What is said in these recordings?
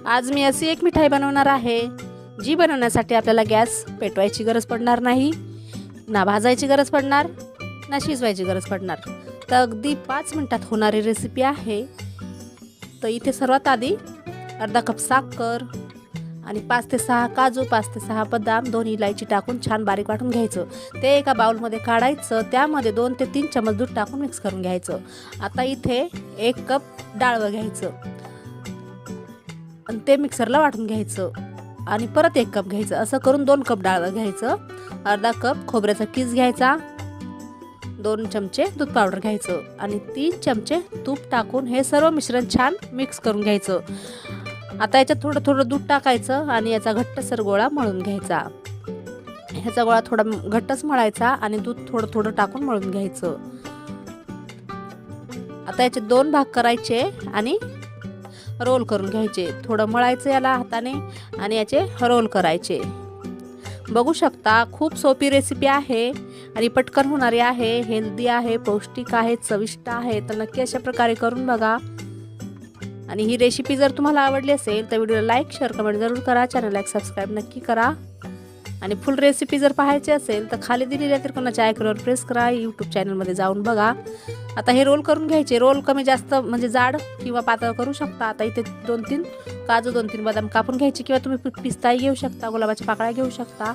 आज मी अशी एक मिठाई बनवणार आहे जी बनवण्यासाठी आपल्याला गॅस पेटवायची गरज पडणार नाही, ना भाजायची गरज पडणार, ना शिजवायची गरज पडणार. तर अगदी 5 मिनिटात होणारी रेसिपी आहे. तर इथे सर्वात आधी अर्धा कप साखर आणि 5 ते 6 काजू, 5 ते 6 बदाम, 2 इलायची टाकून छान बारीक वाटून घ्यायचं. ते एका बाउलमध्ये काढायचं. त्यामध्ये 2 ते 3 चमच दूध टाकून मिक्स करून घ्यायचं. आता इथे 1 कप डाळवं घ्यायचं आणि ते मिक्सरला वाटून घ्यायचं आणि परत 1 कप घ्यायचं. असं करून 2 कप डाळवं घ्यायचं. अर्धा कप खोबऱ्याचा किस घ्यायचा, 2 चमचे दूध पावडर घ्यायचं आणि 3 चमचे तूप टाकून हे सर्व मिश्रण छान मिक्स करून घ्यायचं. आता याच्यात थोडं थोडं दूध टाकायचं आणि याचा घट्टसर गोळा मळून घ्यायचा. ह्याचा गोळा थोडा घट्टच मळायचा आणि दूध थोडं थोडं टाकून मळून घ्यायचं. आता याचे 2 भाग करायचे आणि रोल करून घ्यायचे. थोडं मळायचं याला हाताने आणि याचे रोल करायचे. बघू शकता खूप सोपी रेसिपी आहे आणि पटकन होणारी आहे, हेल्दी आहे, पौष्टिक आहे, चविष्ट आहे. तर नक्की अशा प्रकारे करून बघा. आणि ही रेसिपी जर तुम्हाला आवडली असेल तर व्हिडिओला लाईक, शेअर, कमेंट जरूर करा. चॅनलला एक सबस्क्राईब नक्की करा. आणि फुल रेसिपी जर पाहायची असेल तर खाली दिलेल्या त्रिकोणाच्या आयकॉनवर प्रेस करा. यूट्यूब चॅनलमध्ये जाऊन बघा. आता हे रोल करून घ्यायचे. रोल कमी जास्त म्हणजे जाड किंवा पातळ करू शकता. आता इथे 2-3 काजू, 2-3 बदाम कापून घ्यायचे किंवा तुम्ही पिस्ताही घेऊ शकता, गुलाबाच्या पाकळ्या घेऊ शकता.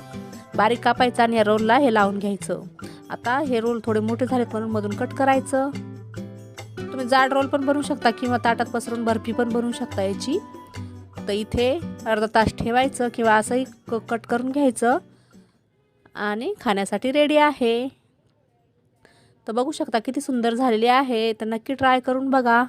बारीक कापायचं आणि या रोलला हे लावून घ्यायचं. आता हे रोल थोडे मोठे झालेत म्हणून मधून कट करायचं. तुम्ही जाड रोल पण बनवू शकता किंवा ताटात पसरून बर्फी पण बनवू शकता याची. तर इथे अर्धा तास ठेवायचं किंवा असंही कट करून घ्यायचं आणि खाण्यासाठी रेडी आहे. तर बघू शकता किती सुंदर झालेली आहे. तर नक्की ट्राय करून बघा.